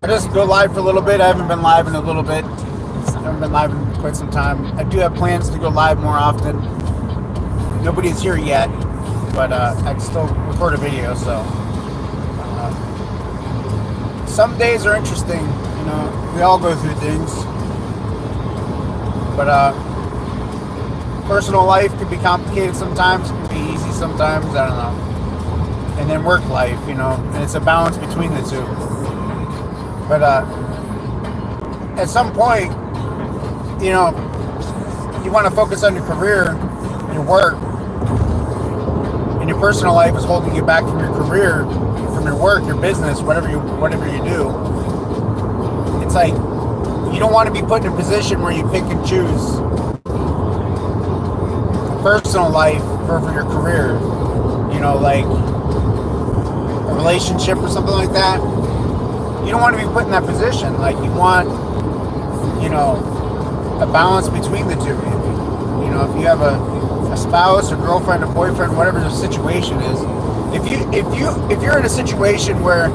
I just go live for a little bit. I haven't been live in a little bit. I haven't been live in quite some time. I do have plans to go live more often. Nobody's here yet, but I can still record a video. So some days are interesting. You know, we all go through things, but personal life can be complicated sometimes. It can be easy sometimes. I don't know. And then work life, you know, and it's a balance between the two. But at some point, you know, you want to focus on your career, your work, and your personal life is holding you back from your career, from your work, your business, whatever you do. It's like you don't want to be put in a position where you pick and choose personal life for your career. You know, like a relationship or something like that. You don't want to be put in that position. Like, you want, you know, a balance between the two. You know, if you have a spouse or girlfriend or boyfriend, whatever the situation is, if you're in a situation where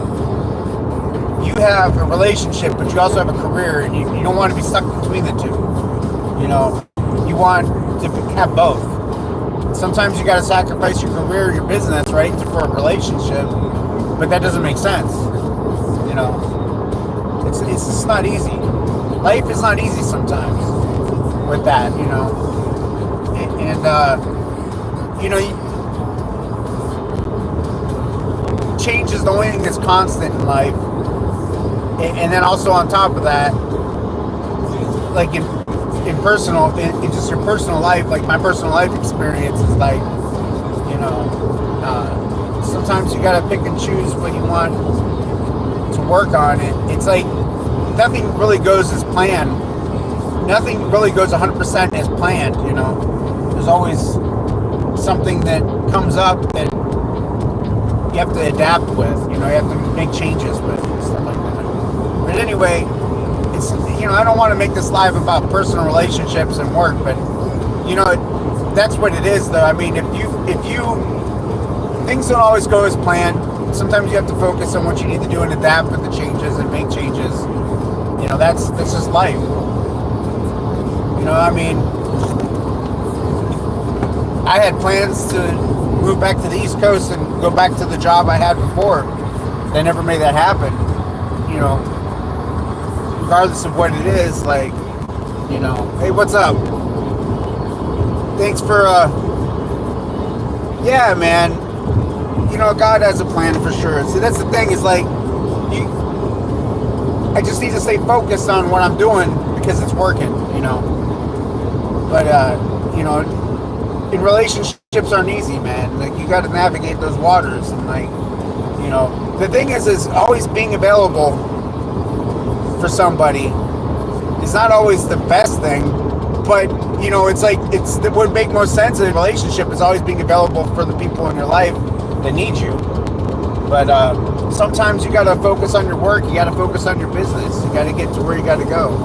you have a relationship but you also have a career, and you don't want to be stuck between the two. You know, you want to have both. Sometimes you got to sacrifice your career, your business, right, for a relationship, but that doesn't make sense. You know, it's just not easy. Life is not easy sometimes with that, you know. And you know, change is the only thing that's constant in life. And then also on top of that, like in just your personal life, like my personal life experience is like, you know, sometimes you gotta pick and choose what you want to work on. It's like nothing really goes as planned. Nothing really goes 100% as planned, you know. There's always something that comes up that you have to adapt with, you know, you have to make changes with and stuff like that. But anyway, it's, you know, I don't want to make this live about personal relationships and work, but, you know, that's what it is, though. I mean, if you things don't always go as planned. Sometimes you have to focus on what you need to do and adapt with the changes and make changes. You know, that's just life. You know, I mean, I had plans to move back to the East Coast and go back to the job I had before. They never made that happen. You know, regardless of what it is, like, you know, hey, what's up? Thanks for, yeah, man. You know, God has a plan for sure. See, that's the thing, is like, I just need to stay focused on what I'm doing because it's working, you know. But, you know, in relationships aren't easy, man. Like, you got to navigate those waters. And, like, you know, the thing is always being available for somebody is not always the best thing. But, you know, it's like, it would make most sense in a relationship is always being available for the people in your life that need you. But sometimes you got to focus on your work. You got to focus on your business. You got to get to where you got to go.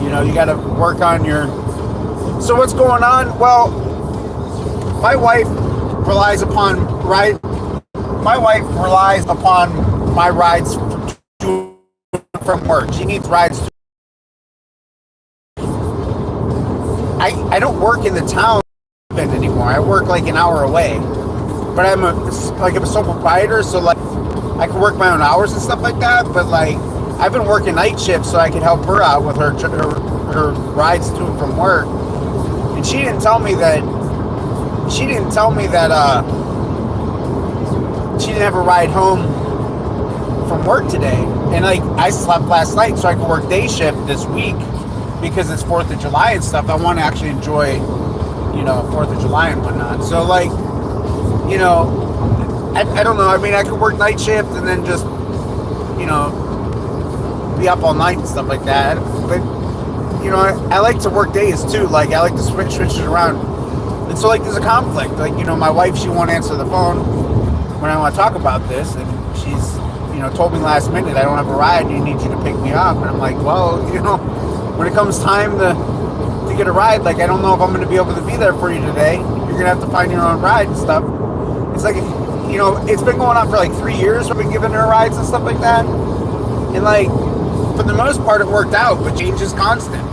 You know, you got to work on your... So what's going on? Well, my wife relies upon my rides from work. She needs rides. I don't work in the town anymore. I work like an hour away. But I'm a sole proprietor, so like I can work my own hours and stuff like that. But like I've been working night shifts so I can help her out with her rides to and from work. And she didn't tell me that she didn't have a ride home from work today. And like I slept last night so I could work day shift this week because it's 4th of July and stuff. I want to actually enjoy, you know, 4th of July and whatnot. So like, you know, I don't know. I mean, I could work night shift and then just, you know, be up all night and stuff like that. But, you know, I like to work days too. Like, I like to switch it around. And so, like, there's a conflict. Like, you know, my wife, she won't answer the phone when I want to talk about this. And she's, you know, told me last minute, I don't have a ride and you need you to pick me up. And I'm like, well, you know, when it comes time to get a ride, like, I don't know if I'm going to be able to be there for you today. You're going to have to find your own ride and stuff. It's like, you know, it's been going on for like 3 years. I've been giving her rides and stuff like that. And like, for the most part, it worked out, but change is constant.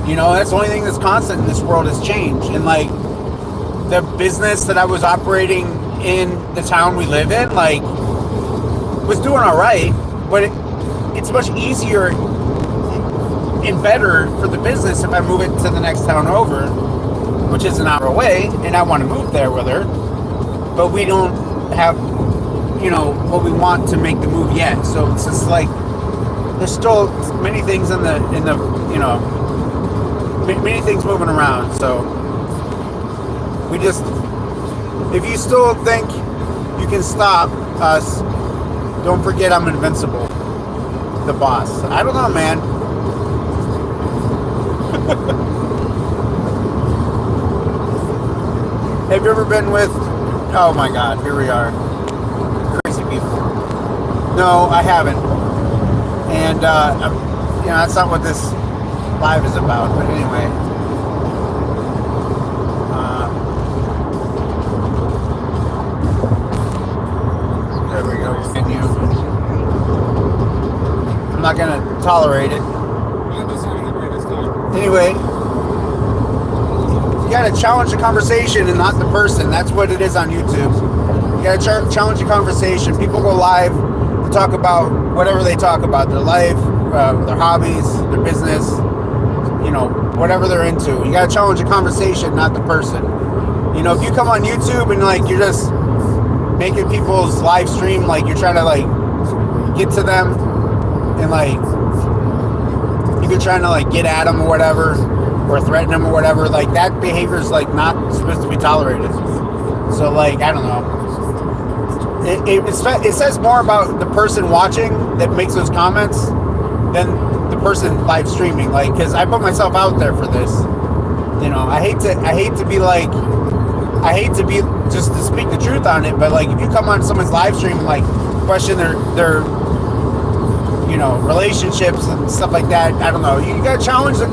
You know, that's the only thing that's constant in this world is change. And like, the business that I was operating in the town we live in, like, was doing all right, but it's much easier and better for the business if I move it to the next town over, which is an hour away, and I want to move there with her, but we don't have, you know, what we want to make the move yet. So it's just like, there's still many things in the you know, many things moving around. So we just, if you still think you can stop us, don't forget I'm invincible, the boss. I don't know, man. Have you ever been with, oh my God, here we are, crazy people. No, I haven't. And, you know, that's not what this live is about, but anyway. There we go, continue. I'm not going to tolerate it. Anyway, you got to challenge the conversation and not the person. That's what it is on YouTube. You got to challenge the conversation. People go live to talk about whatever they talk about, their life, their hobbies, their business, you know, whatever they're into. You got to challenge the conversation, not the person. You know, if you come on YouTube and like you're just making people's live stream, like you're trying to like get to them and like you're trying to like get at them or whatever, or threaten them or whatever, like that behavior is like not supposed to be tolerated. So like, I don't know. It says more about the person watching that makes those comments than the person live streaming. Like, because I put myself out there for this. You know, I hate to be just to speak the truth on it, but like if you come on someone's live stream and like question their you know, relationships and stuff like that, I don't know. You gotta challenge the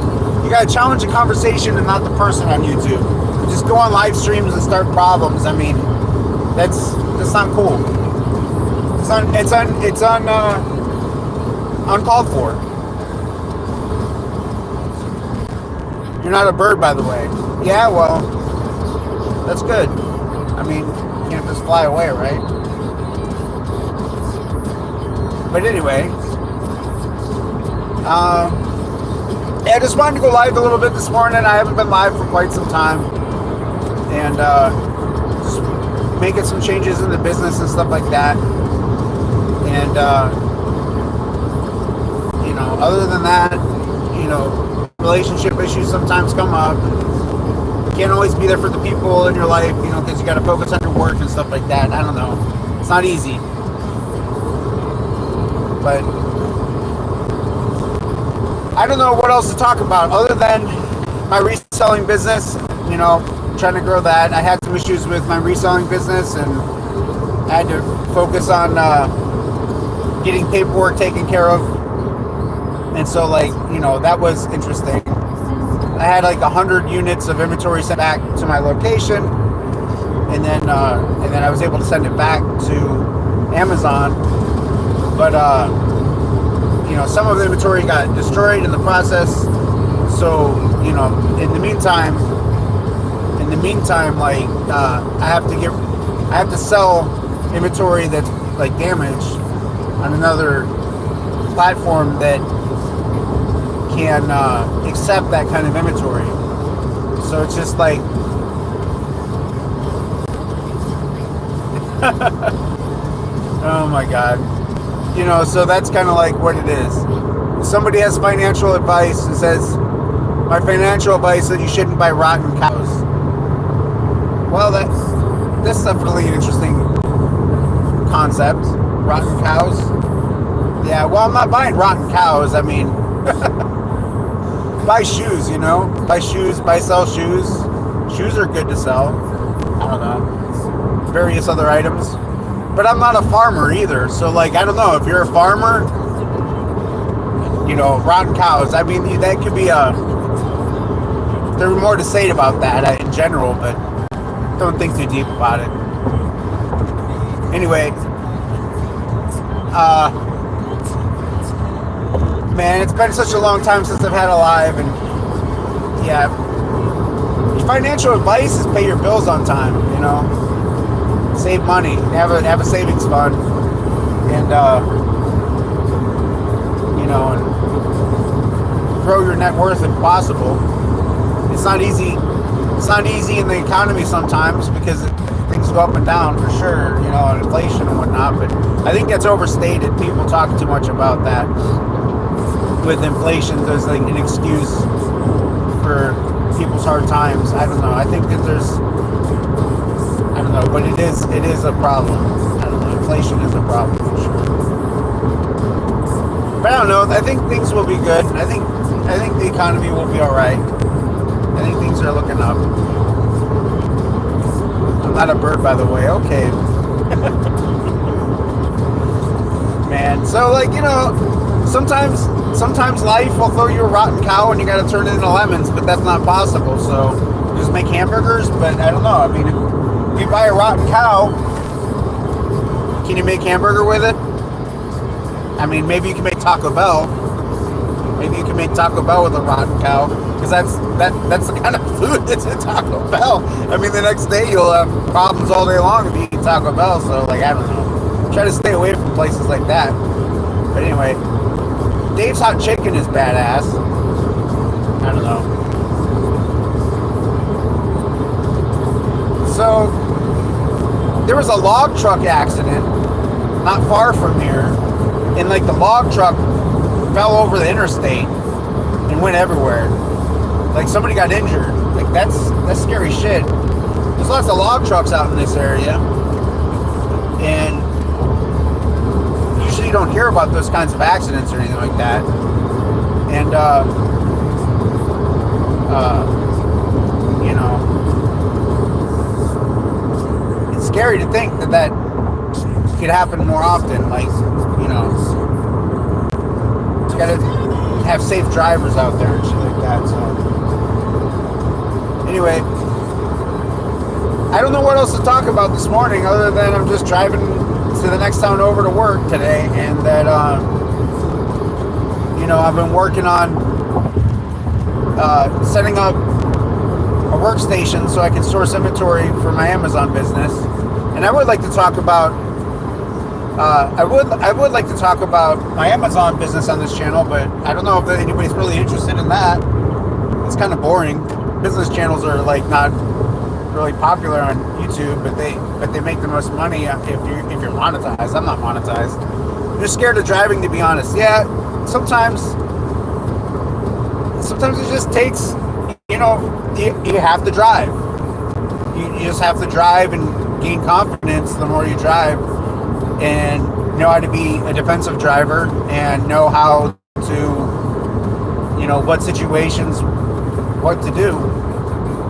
conversation and not the person on YouTube. Just go on live streams and start problems. I mean, that's not cool. It's uncalled for. You're not a bird, by the way. Yeah, well, that's good. I mean, you can't just fly away, right? But anyway, yeah, I just wanted to go live a little bit this morning. I haven't been live for quite some time, and just making some changes in the business and stuff like that. And you know, other than that, you know, relationship issues sometimes come up. You can't always be there for the people in your life, you know, because you got to focus on your work and stuff like that. I don't know. It's not easy, but I don't know what else to talk about other than my reselling business. You know, trying to grow that. I had some issues with my reselling business, and I had to focus on getting paperwork taken care of. And so, like, you know, that was interesting. I had like 100 units of inventory sent back to my location, and then I was able to send it back to Amazon. But you know, some of the inventory got destroyed in the process. So, you know, in the meantime, like, I have to sell inventory that's like damaged on another platform that can accept that kind of inventory. So it's just like, oh my God. You know, so that's kind of like what it is. If somebody has financial advice and says, my financial advice is you shouldn't buy rotten cows. Well, that's definitely an interesting concept. Rotten cows. Yeah, well, I'm not buying rotten cows. I mean, buy shoes, you know? Buy sell shoes. Shoes are good to sell. I don't know. Various other items. But I'm not a farmer either. So, like, I don't know. If you're a farmer, you know, rotten cows. I mean, that could be there's more to say about that in general, but don't think too deep about it. Anyway, man, it's been such a long time since I've had a live, and yeah, financial advice is pay your bills on time. You know, save money, have a savings fund, and you know, and grow your net worth if possible. It's not easy. It's not easy in the economy sometimes because things go up and down for sure. You know, and inflation and whatnot. But I think that's overstated. People talk too much about that. With inflation, there's like an excuse for people's hard times. I don't know. I think that there's, I don't know, but it is a problem. I don't know. Inflation is a problem for sure. But I don't know. I think things will be good. I think the economy will be all right. I think things are looking up. I'm not a bird, by the way. Okay. Man, so like, you know, sometimes life will throw you a rotten cow and you got to turn it into lemons, but that's not possible. So just make hamburgers. But I don't know. I mean, if you buy a rotten cow, can you make hamburger with it? I mean, maybe you can make Taco Bell. Maybe you can make Taco Bell with a rotten cow, because that's the kind of food that's in Taco Bell. I mean, the next day you'll have problems all day long if you eat Taco Bell. So like, I don't know. Try to stay away from places like that. But anyway, Dave's Hot Chicken is badass. I don't know. So there was a log truck accident not far from here, and like the log truck fell over the interstate and went everywhere. Like somebody got injured. Like that's scary shit. There's lots of log trucks out in this area, and usually you don't hear about those kinds of accidents or anything like that. And you know, it's scary to think that could happen more often. Like, you know, you gotta have safe drivers out there and shit like that. So anyway, I don't know what else to talk about this morning other than I'm just driving to the next town over to work today, and that you know, I've been working on setting up a workstation so I can source inventory for my Amazon business. And I would like to talk about I would like to talk about my Amazon business on this channel, but I don't know if anybody's really interested in that. It's kind of boring. Business channels are like not really popular on YouTube, but they make the most money if you're monetized. I'm not monetized. I'm just scared of driving, to be honest. Yeah, sometimes it just takes, you know, you have to drive. You just have to drive and gain confidence the more you drive, and know how to be a defensive driver and know how to, you know, what situations, what to do.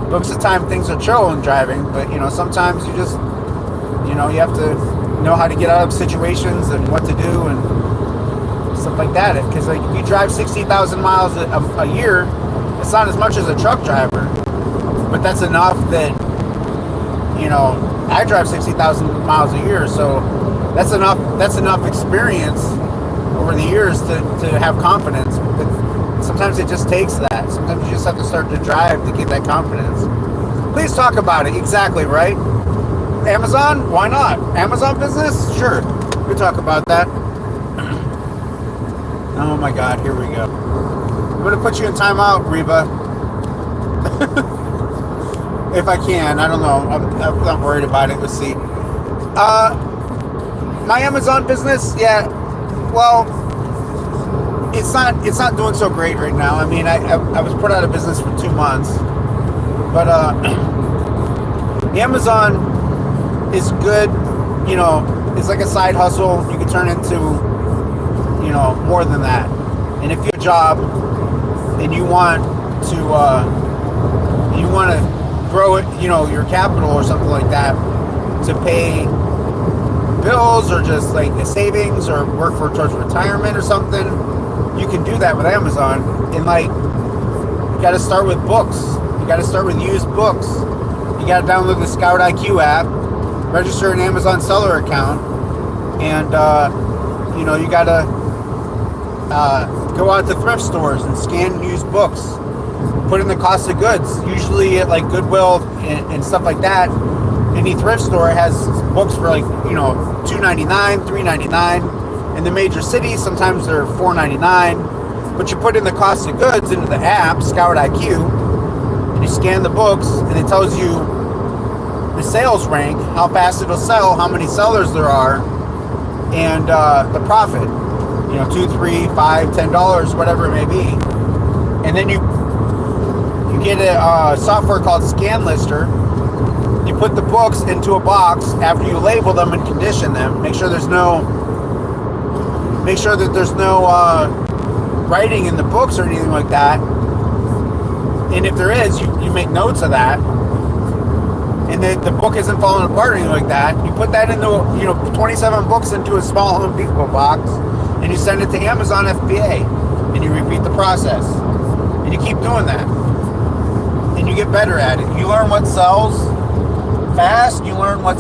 Most of the time things are chill in driving, but you know, sometimes you just, you know, you have to know how to get out of situations and what to do and stuff like that. Because like if you drive 60,000 miles a year, it's not as much as a truck driver, but that's enough that, you know, I drive 60,000 miles a year, so that's enough experience over the years to have confidence. But sometimes it just takes that. Sometimes you just have to start to drive to get that confidence. Please talk about it. Exactly, right? Amazon? Why not? Amazon business? Sure. We'll talk about that. Oh my God, here we go. I'm going to put you in timeout, Reba. If I can. I don't know. I'm not worried about it. Let's see. My Amazon business, yeah, well, it's not doing so great right now. I mean, I was put out of business for 2 months, but Amazon is good. You know, it's like a side hustle. You can turn into, you know, more than that. And if you have a job and you want to grow it, you know, your capital or something like that, to pay bills or just like a savings or work towards retirement or something, you can do that with Amazon. And like, you got to start with books. You got to start with used books. You got to download the Scout IQ app, register an Amazon seller account, and you know, you got to Go out to thrift stores and scan used books. Put in the cost of goods. Usually at like Goodwill and stuff like that, any thrift store has books for like, $2.99, $3.99. In the major cities, sometimes they're $4.99. But you put in the cost of goods into the app, Scout IQ, and you scan the books, and it tells you the sales rank, how fast it'll sell, how many sellers there are, and the profit. $2, $3, $5, $10, whatever it may be. And then you get a software called Scan Lister. You put the books into a box after you label them and condition them. Make sure that there's no writing in the books or anything like that. And if there is, you make notes of that. And then the book isn't falling apart or anything like that. You put that into 27 books into a small Home Depot box, and you send it to Amazon FBA, and you repeat the process, and you keep doing that, and you get better at it. You learn what sells fast. You learn what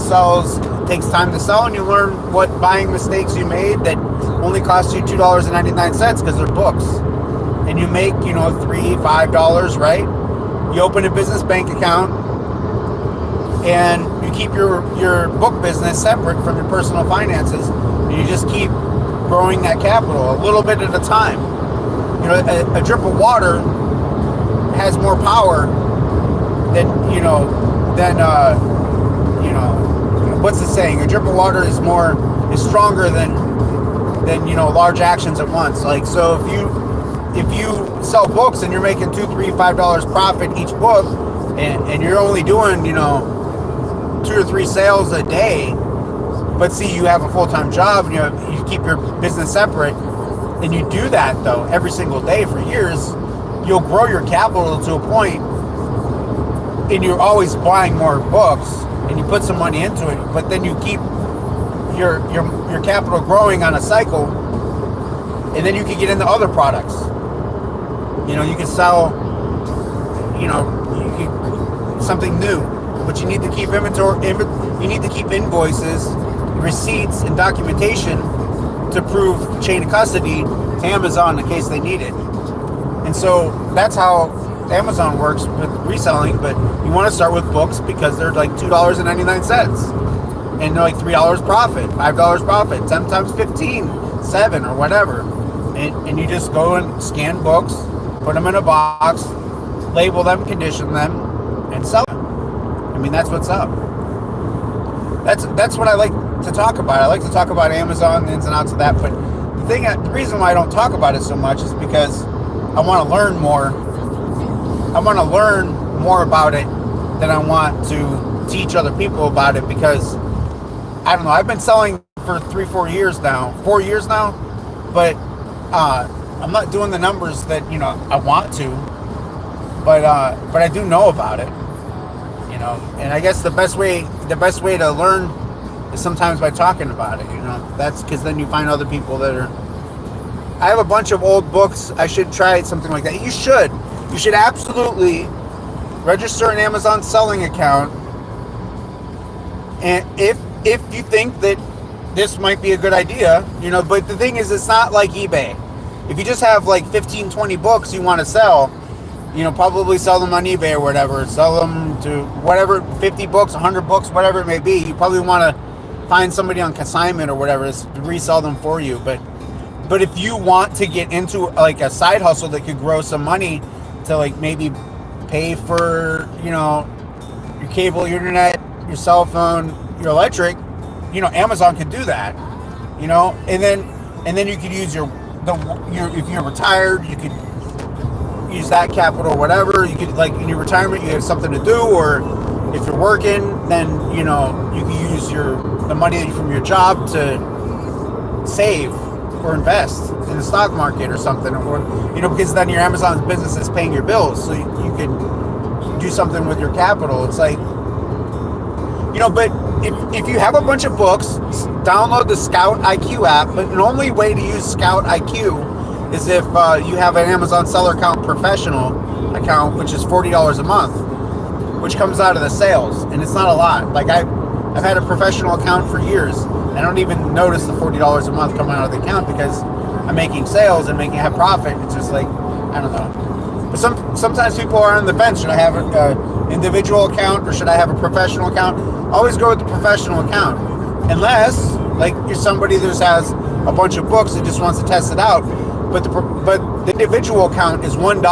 takes time to sell, and you learn what buying mistakes you made that only cost you $2.99 because they're books, and you make $3, $5, right? You open a business bank account, and you keep your book business separate from your personal finances, and you just keep growing that capital a little bit at a time. A drip of water has more power than what's the saying? A drip of water is stronger than large actions at once. Like, so if you sell books and you're making $2, $3, $5 profit each book, and you're only doing 2 or 3 sales a day, but see, you have a full-time job and you keep your business separate, and you do that though every single day for years, you'll grow your capital to a point, and you're always buying more books, and you put some money into it, but then you keep your capital growing on a cycle, and then you can get into other products. You can sell something new, but you need to keep inventory. You need to keep invoices, receipts, and documentation to prove chain of custody to Amazon in case they need it. And so that's how Amazon works with reselling. But you want to start with books because they're like $2.99, and they're like $3 profit, $5 profit, sometimes 15, 7, or whatever. And you just go and scan books, put them in a box, label them, condition them, and sell them. I mean, that's what's up. That's what I like to talk about. I like to talk about Amazon, the ins and outs of that. But the reason why I don't talk about it so much is because I want to learn more. I want to learn more about it than I want to teach other people about it, because I don't know. I've been selling for 4 years now, but I'm not doing the numbers that I want to. But I do know about it. And I guess the best way to learn is sometimes by talking about it. That's because then you find other people that are. I have a bunch of old books. I should try something like that. You should absolutely register an Amazon selling account. And if you think that this might be a good idea, but the thing is, it's not like eBay. If you just have like 15, 20 books you want to sell, probably sell them on eBay or whatever. Sell them to whatever, 50 books, 100 books, whatever it may be. You probably want to find somebody on consignment or whatever to resell them for you. But if you want to get into like a side hustle that could grow some money to like maybe pay for, your cable, your internet, your cell phone, your electric, Amazon could do that, and then you could use your if you're retired, you could use that capital, whatever. You could, like, in your retirement, you have something to do, or if you're working, then you can use the money from your job to save or invest in the stock market or something, or because then your Amazon business is paying your bills, so you could do something with your capital. It's like, but if you have a bunch of books, download the Scout IQ app. But the only way to use Scout IQ is if you have an Amazon Seller Account Professional account, which is $40 a month, which comes out of the sales, and it's not a lot. Like, I've had a professional account for years. I don't even notice the $40 a month coming out of the account because I'm making sales and have profit. It's just like, I don't know. But sometimes people are on the fence. Should I have an individual account or should I have a professional account? Always go with the professional account, unless like you're somebody that just has a bunch of books and just wants to test it out. But the individual account is $1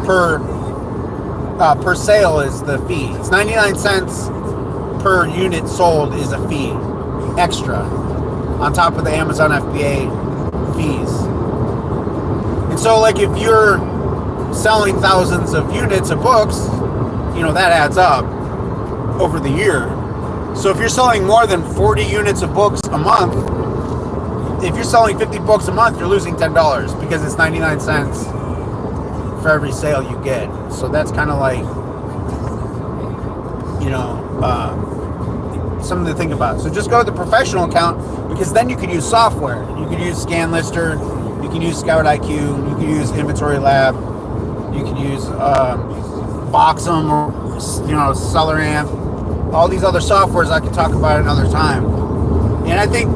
per sale is the fee. It's 99 cents per unit sold is a fee extra on top of the Amazon FBA fees. And so like if you're selling thousands of units of books, that adds up over the year. So if you're selling more than 40 units of books a month, if you're selling 50 books a month, you're losing $10 because it's 99 cents for every sale you get. So that's kind of like, something to think about. So just go with the professional account, because then you can use software. You can use ScanLister, you can use Scout IQ, you can use Inventory Lab, you can use Boxum or SellerAmp, all these other softwares I could talk about another time. And I think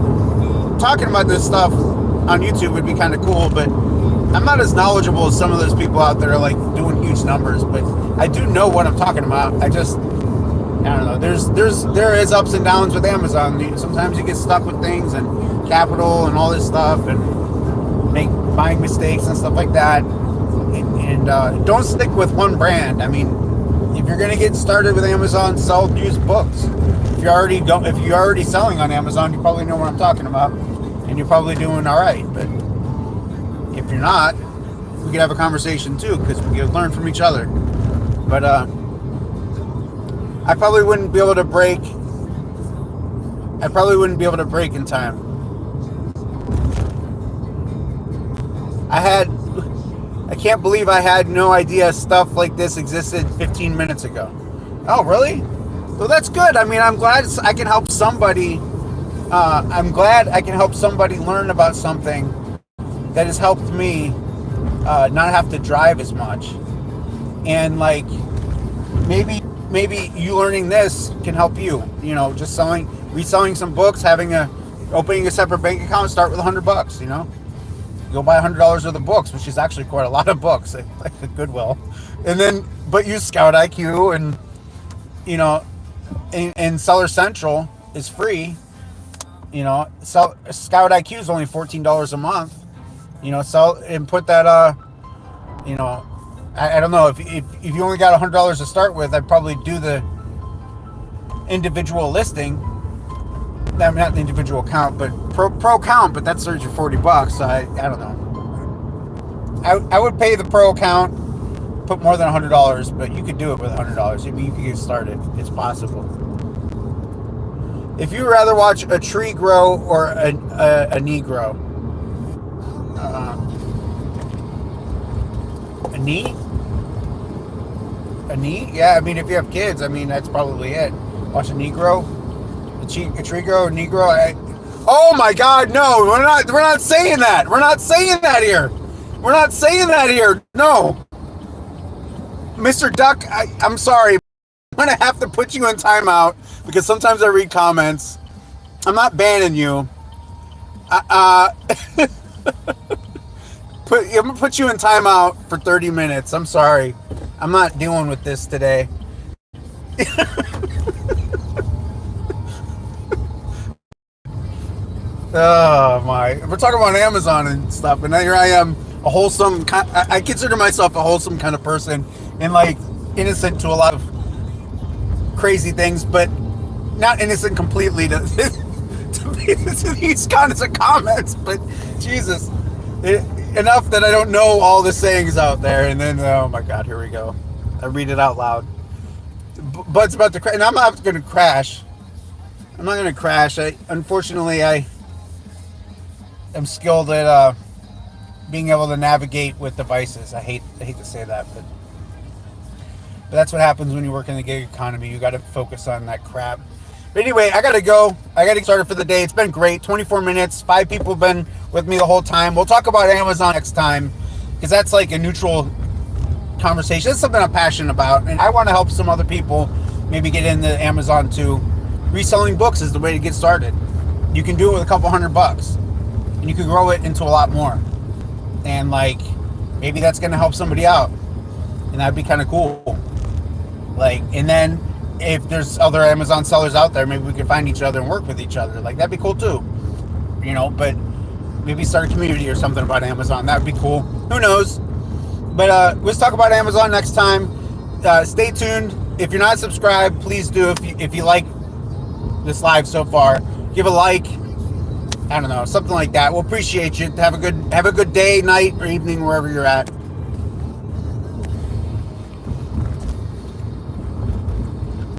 talking about this stuff on YouTube would be kind of cool, but I'm not as knowledgeable as some of those people out there like doing huge numbers, but I do know what I'm talking about. I don't know. There is ups and downs with Amazon. Sometimes you get stuck with things and capital and all this stuff and buying mistakes and stuff like that. And don't stick with one brand. I mean, if you're gonna get started with Amazon, sell used books. If you're already selling on Amazon, you probably know what I'm talking about, and you're probably doing all right. But if you're not, we could have a conversation too, because we could learn from each other. But I probably wouldn't be able to break in time. I can't believe I had no idea stuff like this existed 15 minutes ago. Oh, really? Well, that's good. I mean, I'm glad I can help somebody. I'm glad I can help somebody learn about something that has helped me not have to drive as much. And like, maybe you learning this can help you. Just reselling some books, opening a separate bank account, start with $100. Go buy $100 worth of books, which is actually quite a lot of books, like the Goodwill, but use Scout IQ and Seller Central is free. Scout IQ is only $14 a month. Sell and put that. I don't know if you only got $100 to start with, I'd probably do the individual listing. I mean, not the individual account, but pro account, but that's surge for $40. So I don't know. I would pay the pro account, put more than $100, but you could do it with $100. I mean, you could get started. It's possible. If you'd rather watch a tree grow or a knee grow, a knee? A knee? Yeah, I mean, if you have kids, I mean, that's probably it. Watch a knee grow. A tree grow, a Negro. Oh my God, no, we're not saying that. We're not saying that here. We're not saying that here. No. Mr. Duck, I'm sorry. I'm going to have to put you in timeout because sometimes I read comments. I'm not banning you. I'm going to put you in timeout for 30 minutes. I'm sorry. I'm not dealing with this today. Oh my! We're talking about Amazon and stuff, and now here I am, a wholesome. I consider myself a wholesome kind of person, and like innocent to a lot of crazy things, but not innocent completely to these kinds of comments. But Jesus, enough that I don't know all the sayings out there, and then oh my God, here we go. I read it out loud. Bud's about to crash, and I'm not going to crash. I'm not going to crash. Unfortunately, I'm skilled at being able to navigate with devices. I hate to say that, but that's what happens when you work in the gig economy. You got to focus on that crap. But anyway, I got to go. I got to get started for the day. It's been great. 24 minutes. 5 people have been with me the whole time. We'll talk about Amazon next time because that's like a neutral conversation. It's something I'm passionate about, and I want to help some other people maybe get into Amazon too. Reselling books is the way to get started. You can do it with a couple $100. and you could grow it into a lot more. And like, maybe that's going to help somebody out, and that'd be kind of cool. Like, and then if there's other Amazon sellers out there, maybe we could find each other and work with each other. Like, that'd be cool too, you know. But maybe start a community or something about Amazon. That would be cool. Who knows? But let's talk about Amazon next time. Stay tuned. If you're not subscribed, please do. If you like this live so far, give a like. I don't know, something like that. We'll appreciate you. Have a good day, night, or evening, wherever you're at.